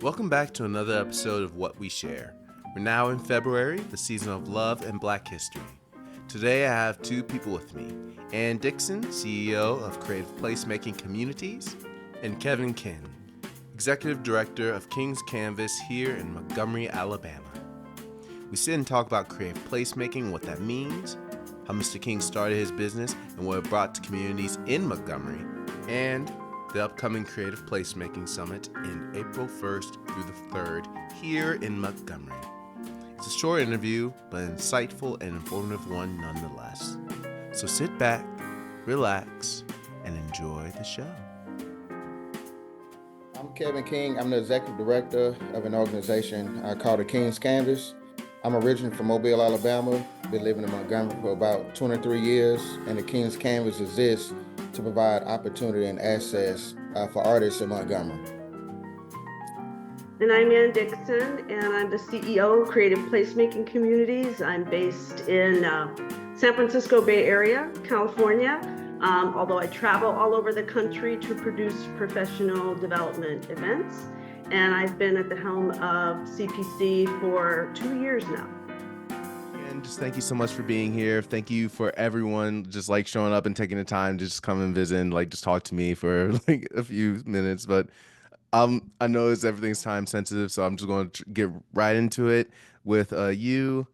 Welcome back to another episode of What We Share. We're now in February, the season of love and Black history. Today I have two people with me, Ann Dickson, CEO of Creative Placemaking Communities, and Kevin King, Executive Director of King's Canvas here in Montgomery, Alabama. We sit and talk about creative placemaking, what that means, how Mr. King started his business and what it brought to communities in Montgomery, and the upcoming Creative Placemaking Summit in April 1st through the 3rd here in Montgomery. It's a short interview, but an insightful and informative one nonetheless. So sit back, relax, and enjoy the show. I'm Kevin King. I'm the executive director of an organization called the King's Canvas. I'm originally from Mobile, Alabama. Been living in Montgomery for about 23 years, and the King's Canvas exists to provide opportunity and access for artists in Montgomery. And I'm Ann Dickson, and I'm the CEO of Creative Placemaking Communities. I'm based in San Francisco Bay Area, California, although I travel all over the country to produce professional development events. And I've been at the helm of CPC for 2 years now. And just thank you so much for being here. Thank you for everyone just like showing up and taking the time to just come and visit and like just talk to me for like a few minutes. But I know everything's time sensitive, so I'm just going to get right into it with you,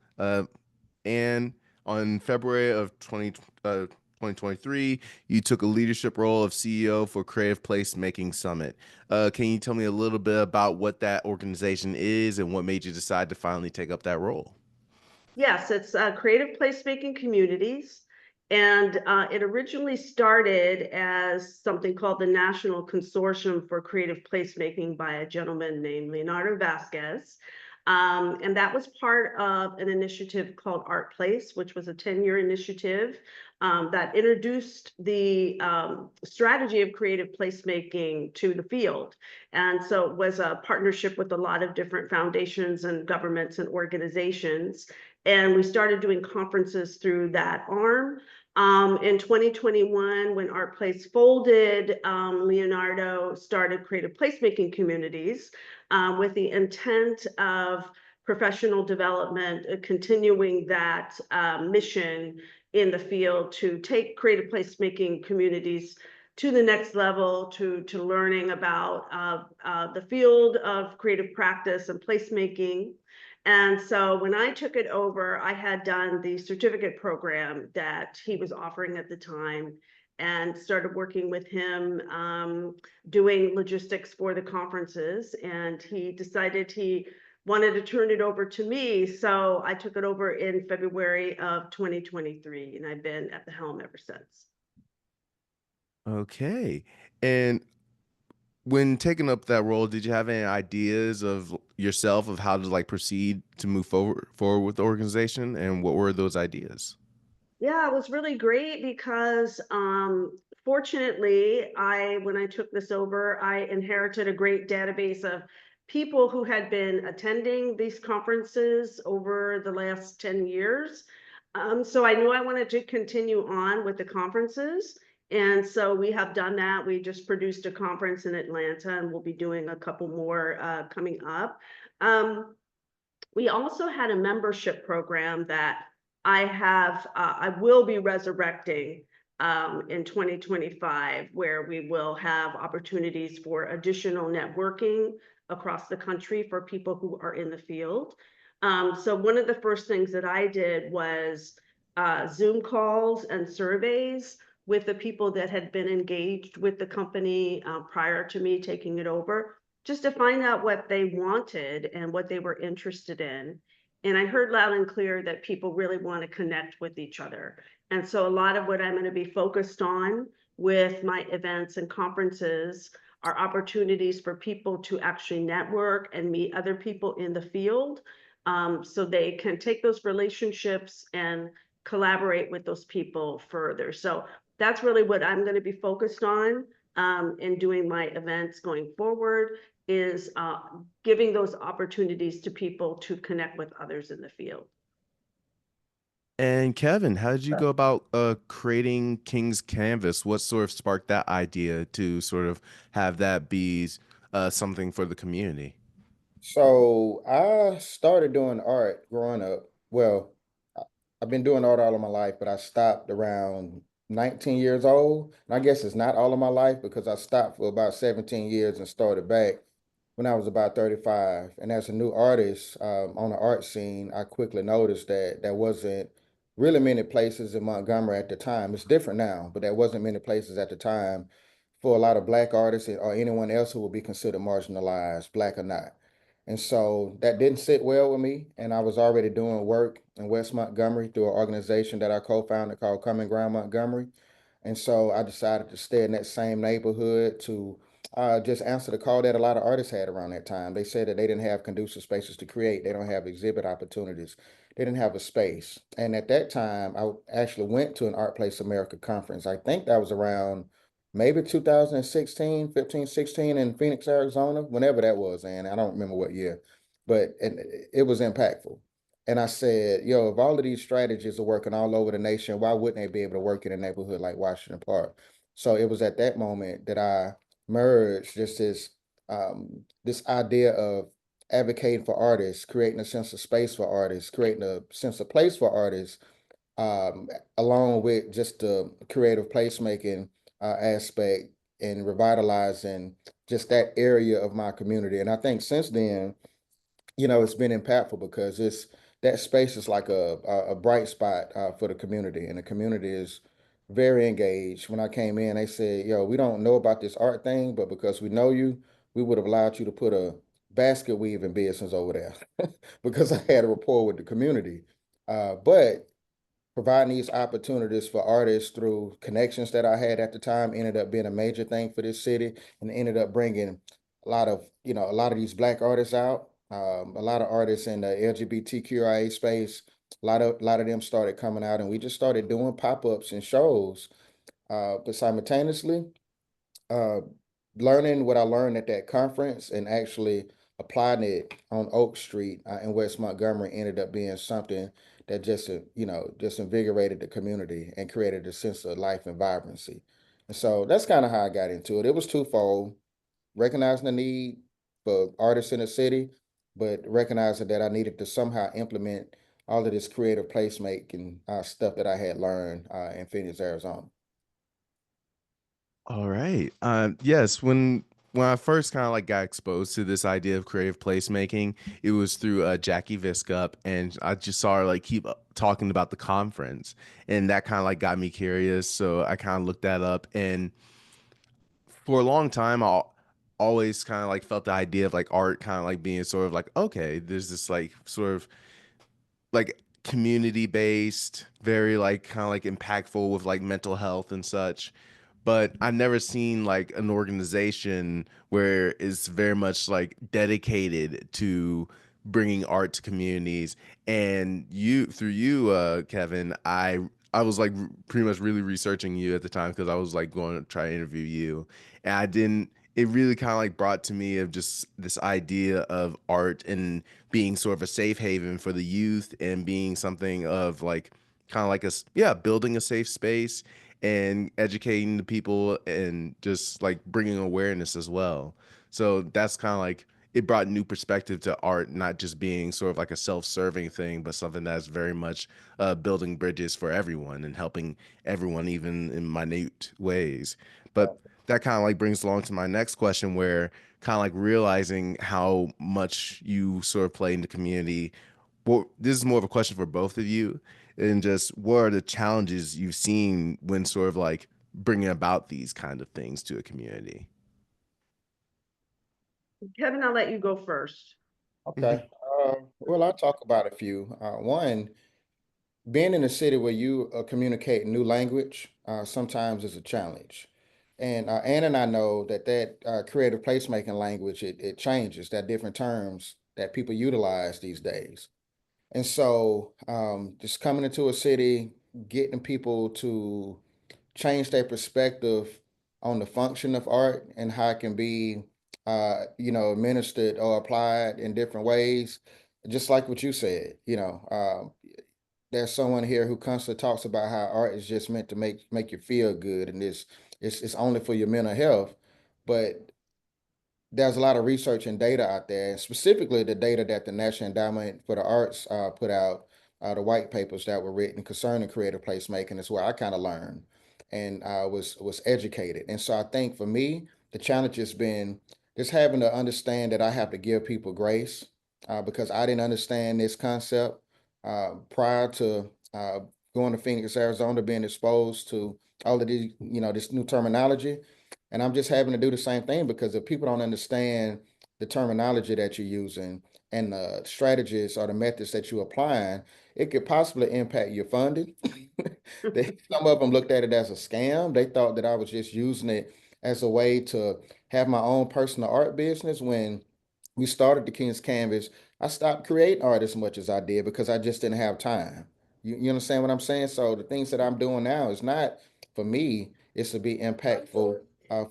and on February of 2023, you took a leadership role of CEO for Creative Placemaking Summit. Can you tell me a little bit about what that organization is and what made you decide to finally take up that role? Yes, it's Creative Placemaking Communities. And it originally started as something called the National Consortium for Creative Placemaking by a gentleman named Leonardo Vasquez. And that was part of an initiative called Art Place, which was a 10-year initiative that introduced the strategy of creative placemaking to the field. And so it was a partnership with a lot of different foundations and governments and organizations. And we started doing conferences through that arm. In 2021, when Art Place folded, Leonardo started Creative Placemaking Communities with the intent of professional development, continuing that mission in the field to take creative placemaking communities to the next level, to learning about the field of creative practice and placemaking. And so when I took it over, I had done the certificate program that he was offering at the time and started working with him, doing logistics for the conferences. And he decided he wanted to turn it over to me. So I took it over in February of 2023, and I've been at the helm ever since. Okay. And when taking up that role, did you have any ideas of yourself of how to like proceed to move forward with the organization, and what were those ideas? Yeah, it was really great because fortunately, when I took this over, I inherited a great database of people who had been attending these conferences over the last 10 years. So I knew I wanted to continue on with the conferences. And so we have done that. We just produced a conference in Atlanta, and we'll be doing a couple more coming up. We also had a membership program that I will be resurrecting in 2025, where we will have opportunities for additional networking across the country for people who are in the field. So one of the first things that I did was Zoom calls and surveys with the people that had been engaged with the company prior to me taking it over, just to find out what they wanted and what they were interested in. And I heard loud and clear that people really want to connect with each other. And so a lot of what I'm going to be focused on with my events and conferences are opportunities for people to actually network and meet other people in the field, so they can take those relationships and collaborate with those people further. So that's really what I'm going to be focused on in doing my events going forward, is giving those opportunities to people to connect with others in the field. And Kevin, how did you go about creating King's Canvas? What sort of sparked that idea to sort of have that be something for the community? So I started doing art growing up. Well, I- I've been doing art all of my life, but I stopped around 19 years old. And I guess it's not all of my life because I stopped for about 17 years and started back when I was about 35. And as a new artist on the art scene, I quickly noticed that there wasn't really many places in Montgomery at the time. It's different now, but there wasn't many places at the time for a lot of Black artists or anyone else who would be considered marginalized, Black or not. And so that didn't sit well with me. And I was already doing work in West Montgomery through an organization that I co-founded called Common Ground Montgomery. And so I decided to stay in that same neighborhood to just answer the call that a lot of artists had around that time. They said that they didn't have conducive spaces to create. They don't have exhibit opportunities. They didn't have a space. And at that time, I actually went to an Art Place America conference. I think that was around maybe 2016, 15, 16 in Phoenix, Arizona, whenever that was. And I don't remember what year, but it was impactful. And I said, yo, if all of these strategies are working all over the nation, why wouldn't they be able to work in a neighborhood like Washington Park? So it was at that moment that I merged just this idea of advocating for artists, creating a sense of space for artists, creating a sense of place for artists, um, along with just the creative placemaking aspect and revitalizing just that area of my community. And I think since then, it's been impactful because it's that space is like a bright spot for the community, and the community is very engaged. When I came in, they said, "Yo, we don't know about this art thing, but because we know you, we would have allowed you to put a basket weaving business over there because I had a rapport with the community." But providing these opportunities for artists through connections that I had at the time ended up being a major thing for this city and ended up bringing a lot of these Black artists out, a lot of artists in the LGBTQIA space. A lot of them started coming out, and we just started doing pop-ups and shows. But simultaneously, uh, learning what I learned at that conference and actually applying it on Oak Street in West Montgomery ended up being something that just invigorated the community and created a sense of life and vibrancy. And so that's kind of how I got into it. It was twofold: recognizing the need for artists in the city, but recognizing that I needed to somehow implement all of this creative placemaking stuff that I had learned in Phoenix, Arizona. All right. Yes, when I first kind of like got exposed to this idea of creative placemaking, it was through Jackie Viscup, and I just saw her like keep talking about the conference, and that kind of like got me curious. So I kind of looked that up, and for a long time, I always kind of like felt the idea of like art kind of like being sort of like, okay, there's this like sort of like community based, very like kind of like impactful with like mental health and such. But I've never seen like an organization where it's very much like dedicated to bringing art to communities. And through you, Kevin, I was like pretty much really researching you at the time because I was like going to try to interview you, and I didn't. It really kind of like brought to me of just this idea of art and being sort of a safe haven for the youth and being something of like kind of like building a safe space and educating the people and just like bringing awareness as well. So that's kind of like it brought new perspective to art, not just being sort of like a self-serving thing, but something that's very much building bridges for everyone and helping everyone, even in minute ways. But that kind of like brings along to my next question, where kind of like realizing how much you sort of play in the community. Well, this is more of a question for both of you, and just what are the challenges you've seen when sort of like bringing about these kind of things to a community? Kevin, I'll let you go first. Okay. Well, I'll talk about a few. One, being in a city where you communicate new language sometimes is a challenge. And Ann and I know that creative placemaking language, it changes. There are different terms that people utilize these days. And so just coming into a city, getting people to change their perspective on the function of art and how it can be, administered or applied in different ways. Just like what you said, there's someone here who constantly talks about how art is just meant to make you feel good, and it's only for your mental health. But there's a lot of research and data out there, and specifically the data that the National Endowment for the Arts put out, the white papers that were written concerning creative placemaking is where I kind of learned and was educated. And so I think for me, the challenge has been just having to understand that I have to give people grace because I didn't understand this concept prior to going to Phoenix, Arizona, being exposed to all of these, this new terminology. And I'm just having to do the same thing because if people don't understand the terminology that you're using and the strategies or the methods that you're applying, it could possibly impact your funding. Some of them looked at it as a scam. They thought that I was just using it as a way to have my own personal art business. When we started the King's Canvas, I stopped creating art as much as I did because I just didn't have time. You understand what I'm saying? So the things that I'm doing now is not for me, it's to be impactful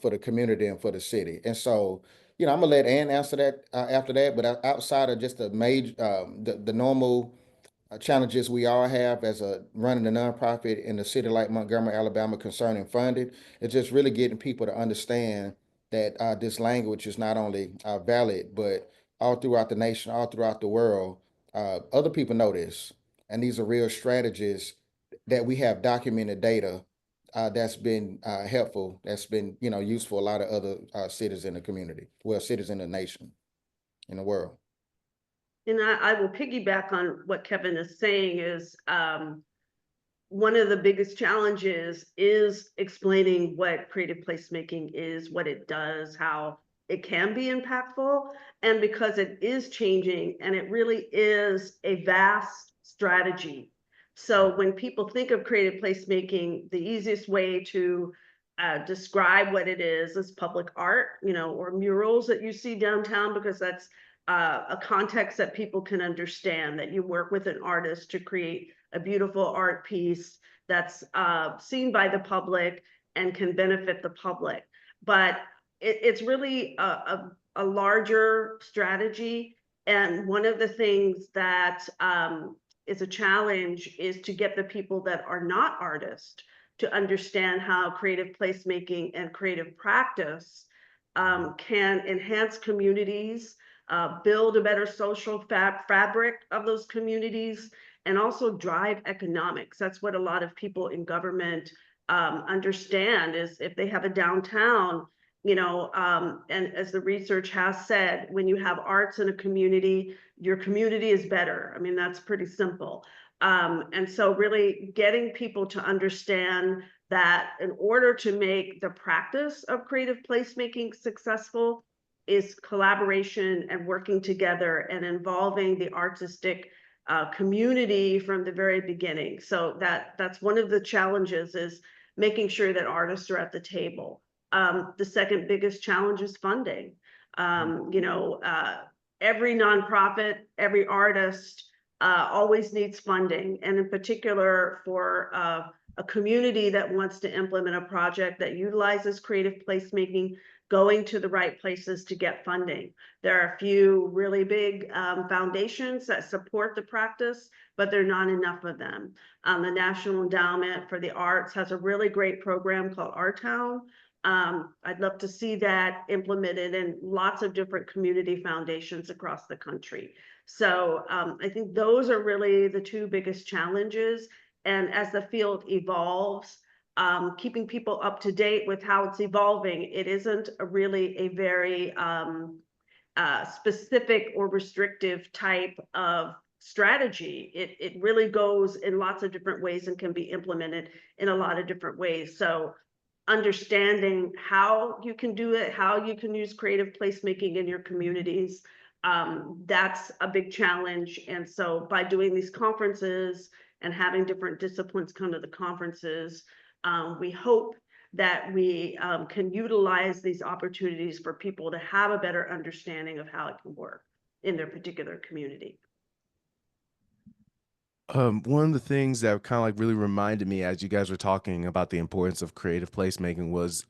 for the community and for the city. And so, I'm gonna let Ann answer that after that. But outside of just the major, the normal challenges we all have as a running a nonprofit in a city like Montgomery, Alabama, concerning funding, it's just really getting people to understand that this language is not only valid, but all throughout the nation, all throughout the world, other people know this, and these are real strategies that we have documented data that's been helpful, that's been useful a lot of other cities in the community, well, cities in the nation, in the world. And I will piggyback on what Kevin is saying is one of the biggest challenges is explaining what creative placemaking is, what it does, how it can be impactful. And because it is changing and it really is a vast strategy. So when people think of creative placemaking, the easiest way to describe what it is public art, or murals that you see downtown, because that's a context that people can understand, that you work with an artist to create a beautiful art piece that's seen by the public and can benefit the public. But it's really a larger strategy. And one of the things that is a challenge is to get the people that are not artists to understand how creative placemaking and creative practice can enhance communities, build a better social fabric of those communities, and also drive economics. That's what a lot of people in government understand, is if they have a downtown, and as the research has said, when you have arts in a community, your community is better. I mean, that's pretty simple. And so really getting people to understand that in order to make the practice of creative placemaking successful is collaboration and working together and involving the artistic community from the very beginning. So that's one of the challenges, is making sure that artists are at the table. The second biggest challenge is funding. Every nonprofit, every artist always needs funding, and in particular for a community that wants to implement a project that utilizes creative placemaking, going to the right places to get funding. There are a few really big foundations that support the practice, but there are not enough of them. The National Endowment for the Arts has a really great program called Our Town. I'd love to see that implemented in lots of different community foundations across the country. So I think those are really the two biggest challenges. And as the field evolves, keeping people up to date with how it's evolving, it isn't really a very specific or restrictive type of strategy. It really goes in lots of different ways and can be implemented in a lot of different ways. So understanding how you can do it, how you can use creative placemaking in your communities, that's a big challenge. And so by doing these conferences and having different disciplines come to the conferences, we hope that we can utilize these opportunities for people to have a better understanding of how it can work in their particular community. One of the things that kind of like really reminded me as you guys were talking about the importance of creative placemaking was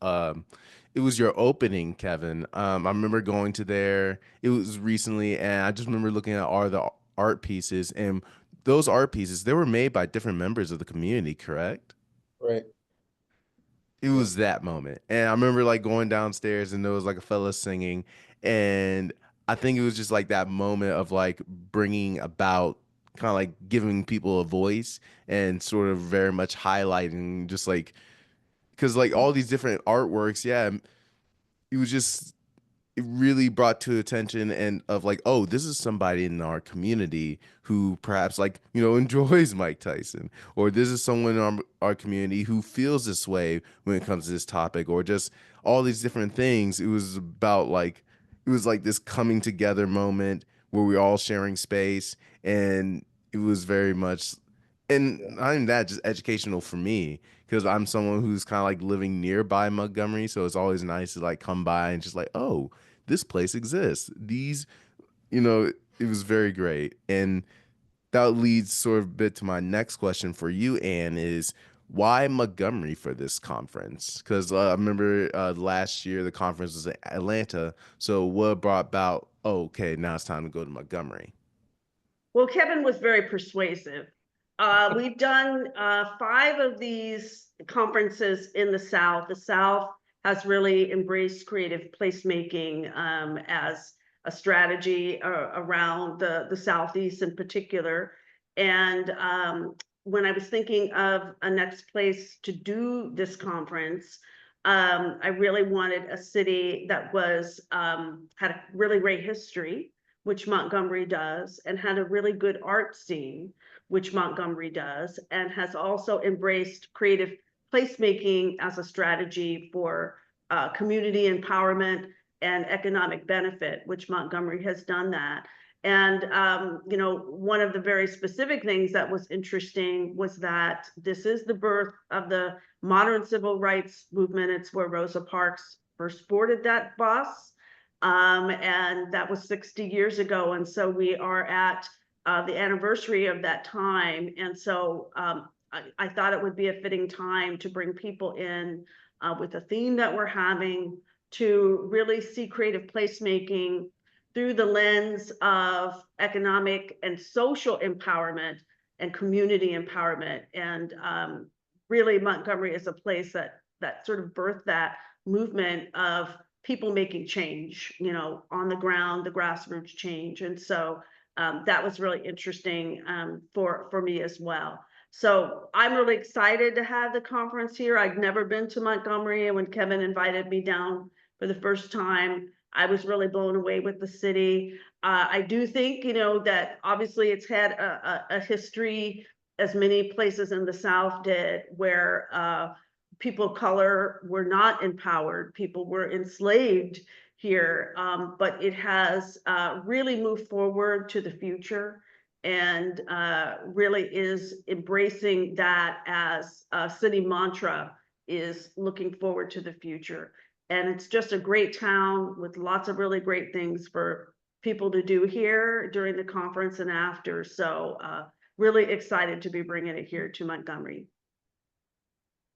it was your opening, Kevin. I remember going to there. It was recently, and I just remember looking at all the art pieces, and those art pieces, they were made by different members of the community, correct? Right. It was that moment. And I remember like going downstairs and there was like a fella singing, And I think it was just like that moment of like bringing about kind of like giving people a voice and sort of very much highlighting just like because like all these different artworks, yeah, it was just it really brought to attention and of like, oh, this is somebody in our community who perhaps like, enjoys Mike Tyson, or this is someone in our community who feels this way when it comes to this topic, or just all these different things. It was about like, it was like this coming together moment where we're all sharing space. And it was very much, and Yeah. not even that, just educational for me because I'm someone who's kind of like living nearby Montgomery. So it's always nice to like come by and just like, oh, this place exists. These, it was very great. And that leads sort of a bit to my next question for you, Anne, is why Montgomery for this conference? Because I remember last year the conference was in Atlanta. So what brought about, oh, okay, now it's time to go to Montgomery? Well, Kevin was very persuasive. We've done 5 of these conferences in the South. The South has really embraced creative placemaking as a strategy around the Southeast in particular. And when I was thinking of a next place to do this conference, I really wanted a city that was had a really great history, which Montgomery does, and had a really good art scene, which Montgomery does, and has also embraced creative placemaking as a strategy for community empowerment and economic benefit, which Montgomery has done that. And one of the very specific things that was interesting was that this is the birth of the modern civil rights movement. It's where Rosa Parks first boarded that bus. And that was 60 years ago. And so we are at the anniversary of that time. And so I thought it would be a fitting time to bring people in with the theme that we're having to really see creative placemaking through the lens of economic and social empowerment and community empowerment. And really Montgomery is a place that sort of birthed that movement of people making change, on the ground, the grassroots change. And so that was really interesting for me as well. So I'm really excited to have the conference here. I'd never been to Montgomery, and when Kevin invited me down for the first time, I was really blown away with the city. I do think, that obviously it's had a history, as many places in the South did, where people of color were not empowered, people were enslaved here, but it has really moved forward to the future, and really is embracing that as a city mantra, is looking forward to the future. And it's just a great town with lots of really great things for people to do here during the conference and after. So really excited to be bringing it here to Montgomery.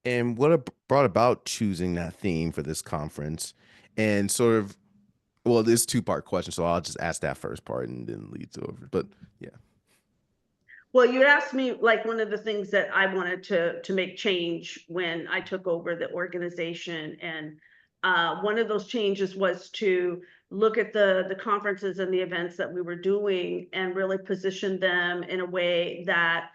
And what brought about choosing that theme for this conference? And sort of, well, this two-part question, so I'll just ask that first part and then lead to over. But yeah. Well, you asked me like one of the things that I wanted to make change when I took over the organization, and one of those changes was to look at the conferences and the events that we were doing and really position them in a way that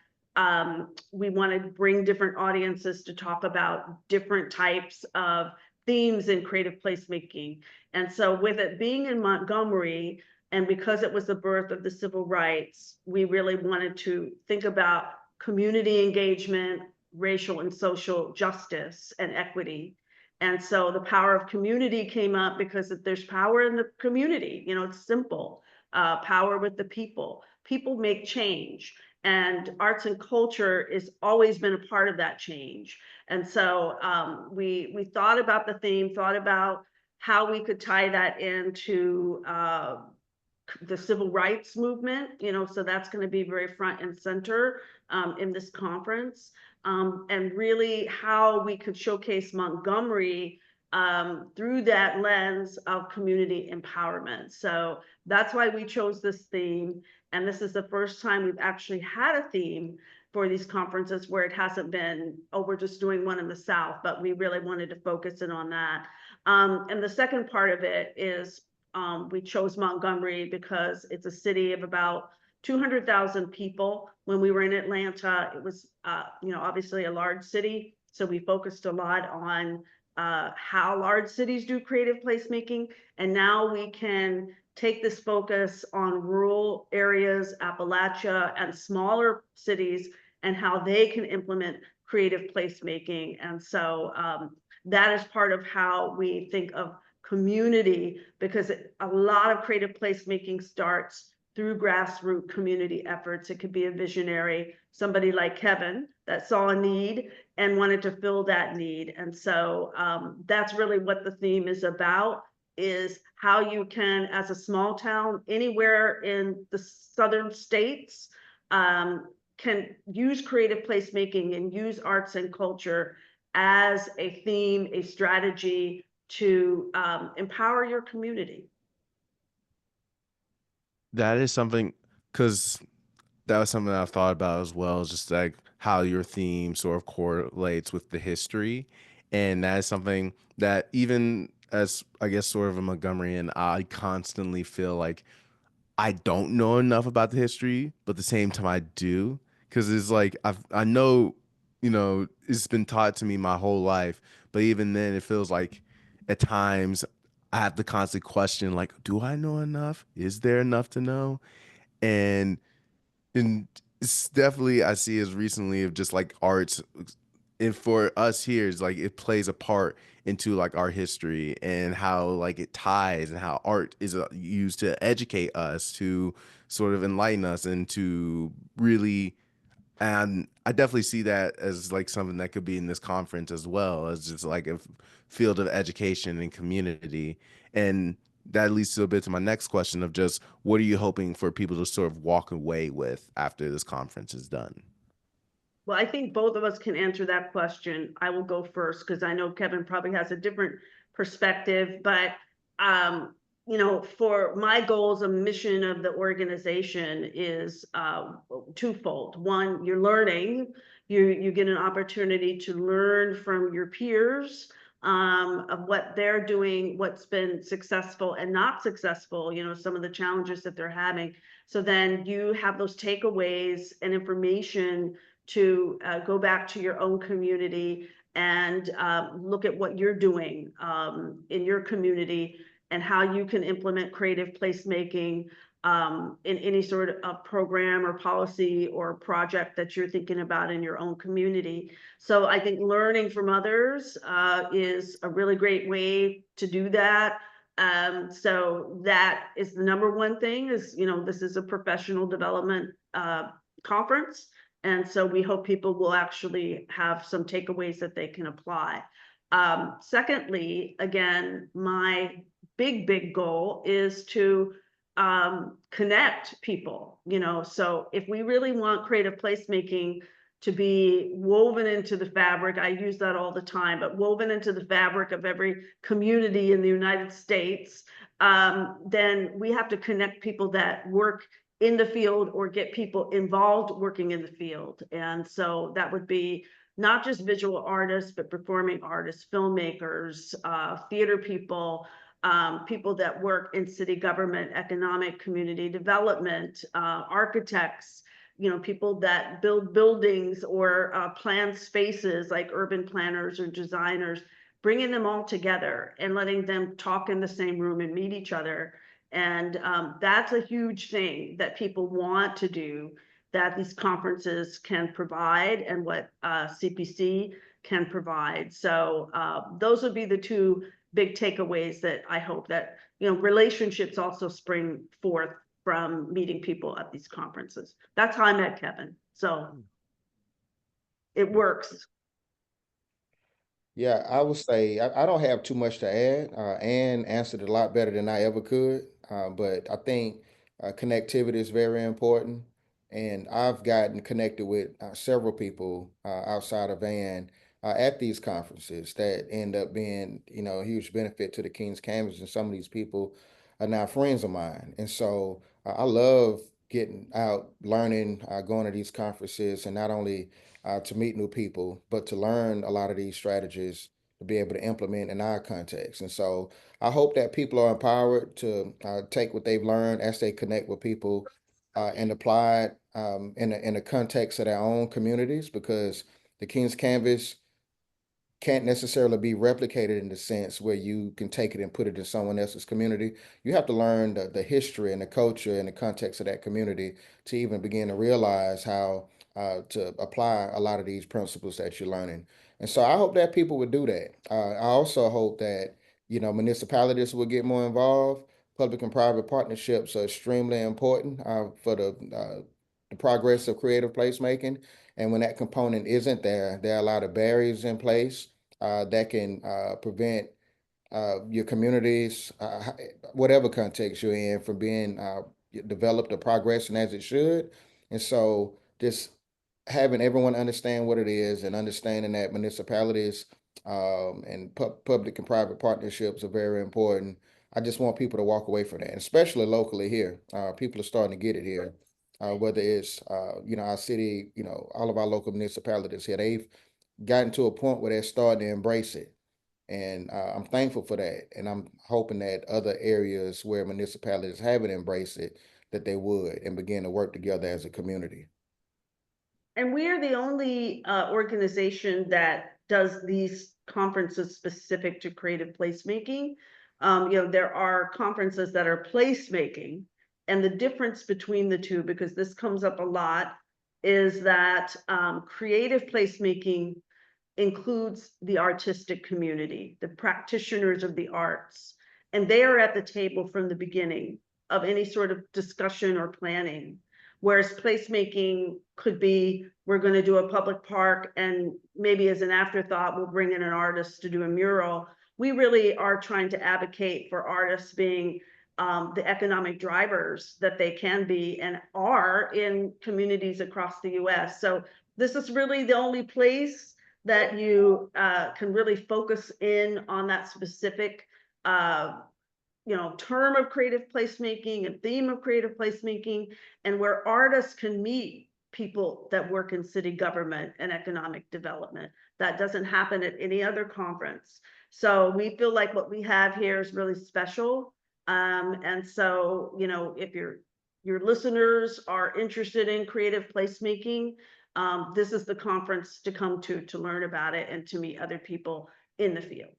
we want to bring different audiences to talk about different types of themes in creative placemaking. And so with it being in Montgomery, and because it was the birth of the civil rights, we really wanted to think about community engagement, racial and social justice, and equity. And so the power of community came up because there's power in the community. It's simple. Power with the people. People make change. And arts and culture has always been a part of that change. And so we thought about the theme, thought about how we could tie that into the civil rights movement, so that's going to be very front and center in this conference, and really how we could showcase Montgomery through that lens of community empowerment. So that's why we chose this theme. And this is the first time we've actually had a theme for these conferences where it hasn't been, oh, we're just doing one in the South, but we really wanted to focus in on that. And the second part of it is We chose Montgomery because it's a city of about 200,000 people. When we were in Atlanta, it was, obviously a large city. So we focused a lot on how large cities do creative placemaking. And now we can take this focus on rural areas, Appalachia, and smaller cities, and how they can implement creative placemaking. And so that is part of how we think of community, because a lot of creative placemaking starts through grassroots community efforts. It could be a visionary, somebody like Kevin that saw a need and wanted to fill that need. And so that's really what the theme is about, is how you can, as a small town anywhere in the southern states, can use creative placemaking and use arts and culture as a theme, a strategy to empower your community. That is something, because that was something that I thought about as well, just like how your theme sort of correlates with the history. And that is something that, even as I guess sort of a Montgomeryan, I constantly feel like I don't know enough about the history, but at the same time I do, because it's like I know, it's been taught to me my whole life, but even then it feels like at times I have to constantly question, like, do I know enough? Is there enough to know? And it's definitely, I see as recently of just like arts, and for us here is like it plays a part into like our history and how like it ties, and how art is used to educate us, to sort of enlighten us, and to really, and I definitely see that as like something that could be in this conference as well, as just like a field of education and community. And that leads to a bit to my next question of just what are you hoping for people to sort of walk away with after this conference is done? Well, I think both of us can answer that question. I will go first because I know Kevin probably has a different perspective, but for my goals, a mission of the organization is twofold. One, you're learning, you get an opportunity to learn from your peers of what they're doing, what's been successful and not successful, some of the challenges that they're having. So then you have those takeaways and information to go back to your own community and look at what you're doing in your community and how you can implement creative placemaking in any sort of program or policy or project that you're thinking about in your own community. So I think learning from others is a really great way to do that. So that is the number one thing, is, this is a professional development conference. And so we hope people will actually have some takeaways that they can apply. Secondly, again, my big goal is to connect people, so if we really want creative placemaking to be woven into the fabric, I use that all the time, but woven into the fabric of every community in the United States, then we have to connect people that work in the field or get people involved working in the field. And so that would be not just visual artists, but performing artists, filmmakers, theater people, people that work in city government, economic community development, architects, people that build buildings or plan spaces, like urban planners or designers, bringing them all together and letting them talk in the same room and meet each other. And that's a huge thing that people want to do, that these conferences can provide, and what CPC can provide. So those would be the two big takeaways that I hope that, relationships also spring forth from meeting people at these conferences. That's how I met Kevin. So it works. Yeah, I would say I don't have too much to add. Ann answered it a lot better than I ever could. But I think connectivity is very important. And I've gotten connected with several people outside of Ann at these conferences that end up being, a huge benefit to the King's Canvas. And some of these people are now friends of mine. And so I love getting out, learning, going to these conferences, and not only to meet new people, but to learn a lot of these strategies to be able to implement in our context. And so I hope that people are empowered to take what they've learned as they connect with people and apply it in the context of their own communities, because the King's Canvas can't necessarily be replicated in the sense where you can take it and put it in someone else's community. You have to learn the history and the culture and the context of that community to even begin to realize how to apply a lot of these principles that you're learning. And so I hope that people would do that. I also hope that, municipalities will get more involved. Public and private partnerships are extremely important for the progress of creative placemaking. And when that component isn't there, there are a lot of barriers in place that can prevent your communities, whatever context you're in, from being developed or progressing as it should. And so just having everyone understand what it is and understanding that municipalities and public and private partnerships are very important. I just want people to walk away from that, and especially locally here. People are starting to get it here. Whether it's our city, all of our local municipalities here, they've gotten to a point where they're starting to embrace it. And I'm thankful for that. And I'm hoping that other areas where municipalities haven't embraced it, that they would and begin to work together as a community. And we are the only organization that does these conferences specific to creative placemaking. There are conferences that are placemaking, and the difference between the two, because this comes up a lot, is that creative placemaking includes the artistic community, the practitioners of the arts, and they are at the table from the beginning of any sort of discussion or planning. Whereas placemaking could be, we're going to do a public park, and maybe as an afterthought, we'll bring in an artist to do a mural. We really are trying to advocate for artists being the economic drivers that they can be and are in communities across the US. So this is really the only place that you can really focus in on that specific term of creative placemaking and theme of creative placemaking, and where artists can meet people that work in city government and economic development. That doesn't happen at any other conference. So we feel like what we have here is really special. And so, if your listeners are interested in creative placemaking, this is the conference to come to learn about it and to meet other people in the field.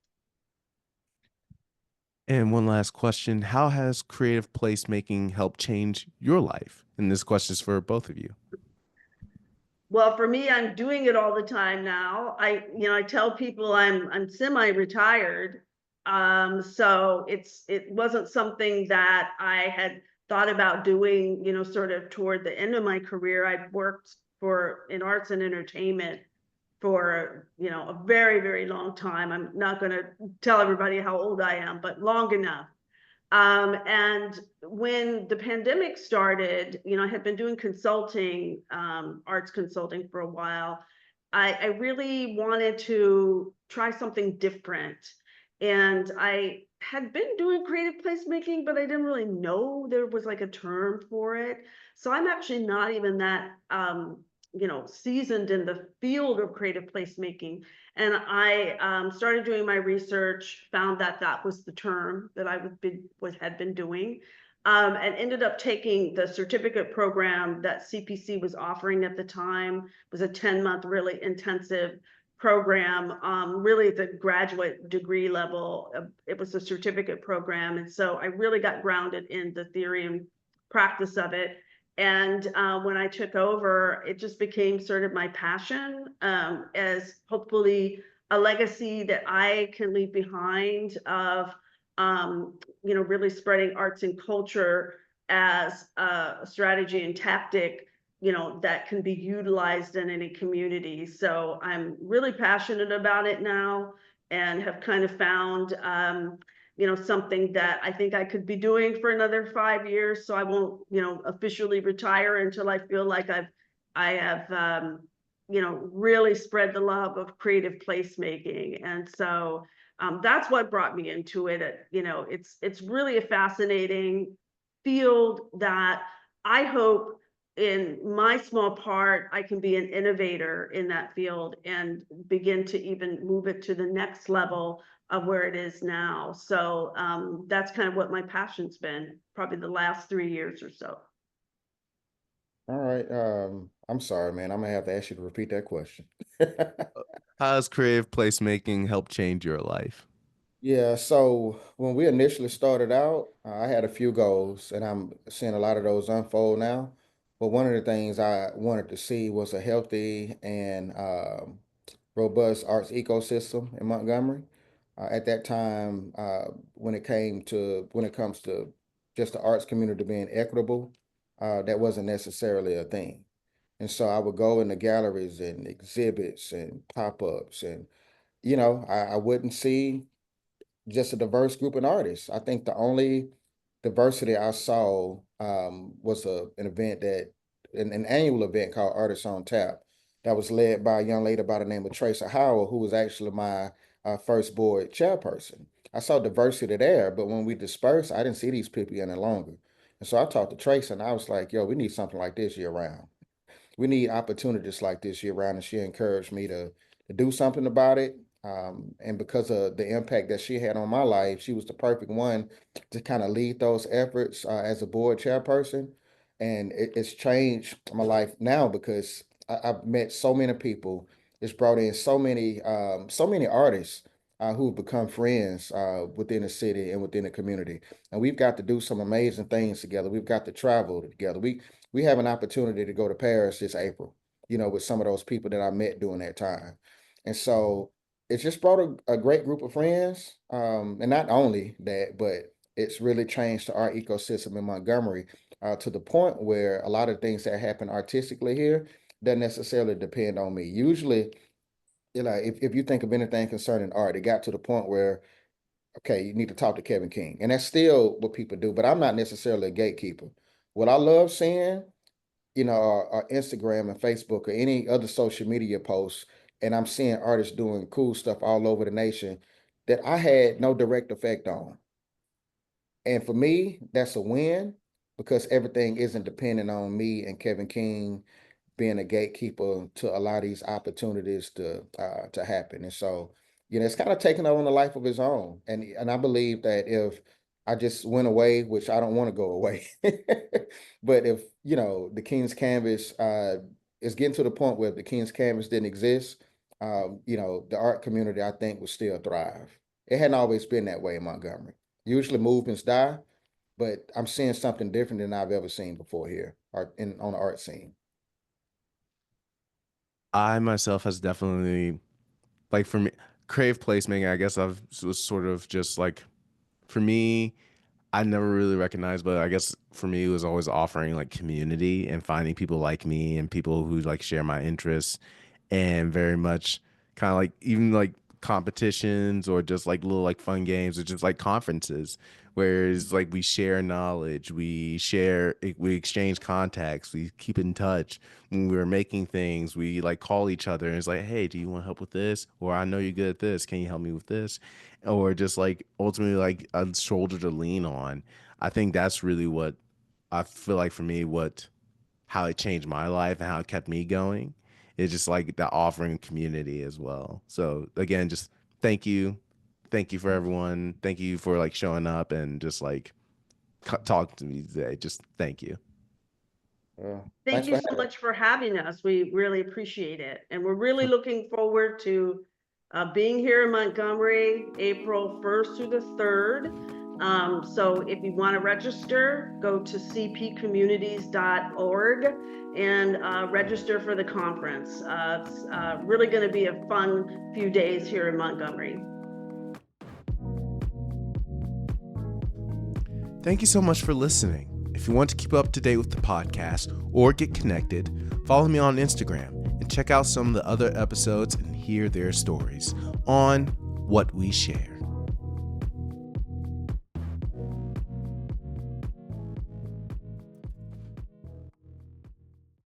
And one last question. How has creative placemaking helped change your life? And this question is for both of you. Well, for me, I'm doing it all the time now. I tell people I'm semi-retired. So it wasn't something that I had thought about doing, sort of toward the end of my career. I'd worked in arts and entertainment for, a very, very long time. I'm not going to tell everybody how old I am, but long enough. And when the pandemic started, I had been doing consulting, arts consulting for a while. I really wanted to try something different. And I had been doing creative placemaking, but I didn't really know there was like a term for it. So I'm actually not even that, seasoned in the field of creative placemaking. And I started doing my research, found that that was the term that I had been doing, and ended up taking the certificate program that CPC was offering at the time. It was a 10-month really intensive program, really at the graduate degree level. It was a certificate program. And so I really got grounded in the theory and practice of it. And when I took over, it just became sort of my passion, as hopefully a legacy that I can leave behind of, really spreading arts and culture as a strategy and tactic, that can be utilized in any community. So I'm really passionate about it now, and have kind of found, something that I think I could be doing for another 5 years. So I won't, officially retire until I feel like I have, really spread the love of creative placemaking. And so that's what brought me into it. It's really a fascinating field that I hope in my small part, I can be an innovator in that field and begin to even move it to the next level of where it is now. So that's kind of what my passion's been, probably the last 3 years or so. All right. I'm sorry, man. I'm gonna have to ask you to repeat that question. How has creative placemaking helped change your life? Yeah, so when we initially started out, I had a few goals, and I'm seeing a lot of those unfold now. But one of the things I wanted to see was a healthy and robust arts ecosystem in Montgomery. At that time, when it comes to just the arts community being equitable, that wasn't necessarily a thing. And so I would go into galleries and exhibits and pop-ups, and I wouldn't see just a diverse group of artists. I think the only diversity I saw was an event an annual event called Artists on Tap that was led by a young lady by the name of Tracy Howell, who was actually my first board chairperson. I saw diversity there, but when we dispersed, I didn't see these people any longer. And so I talked to Tracy, and I was like, yo, we need something like this year round. We need opportunities like this year round. And she encouraged me to do something about it. And because of the impact that she had on my life, she was the perfect one to kind of lead those efforts as a board chairperson. And it's changed my life now because I've met so many people. It's brought in so many artists who've become friends within the city and within the community. And we've got to do some amazing things together. We've got to travel together. We have an opportunity to go to Paris this April, with some of those people that I met during that time. And so it's just brought a great group of friends. And not only that, but it's really changed the art ecosystem in Montgomery to the point where a lot of things that happen artistically here doesn't necessarily depend on me. Usually, if you think of anything concerning art, it got to the point where, okay, you need to talk to Kevin King. And that's still what people do, but I'm not necessarily a gatekeeper. What I love seeing, or Instagram and Facebook or any other social media posts, and I'm seeing artists doing cool stuff all over the nation that I had no direct effect on. And for me, that's a win because everything isn't dependent on me and Kevin King being a gatekeeper to allow these opportunities to happen. And so, it's kind of taking on a life of its own. And I believe that if I just went away, which I don't want to go away, but if the King's Canvas is getting to the point where if the King's Canvas didn't exist, the art community I think would still thrive. It hadn't always been that way in Montgomery. Usually movements die, but I'm seeing something different than I've ever seen before here on the art scene. I myself has definitely, like, for me, creative placemaking, I guess was sort of just like, for me, I never really recognized, but I guess for me, it was always offering like community and finding people like me and people who like share my interests, and very much kind of like even like competitions or just like little like fun games or just like conferences, whereas like we share knowledge, we exchange contacts, we keep in touch. When we were making things, we like call each other and it's like, hey, do you want help with this? Or I know you're good at this, can you help me with this? Or just like ultimately like a shoulder to lean on. I think that's really what I feel like for me, how it changed my life and how it kept me going. It's just like the offering community as well. So again, just thank you. Thank you for everyone. Thank you for like showing up and just like talking to me today. Just thank you. Thank Thanks you for so having much for having us. We really appreciate it. And we're really looking forward to being here in Montgomery, April 1st through the 3rd. So if you want to register, go to cpcommunities.org and register for the conference. It's really going to be a fun few days here in Montgomery. Thank you so much for listening. If you want to keep up to date with the podcast or get connected, follow me on Instagram and check out some of the other episodes and hear their stories on What We Share.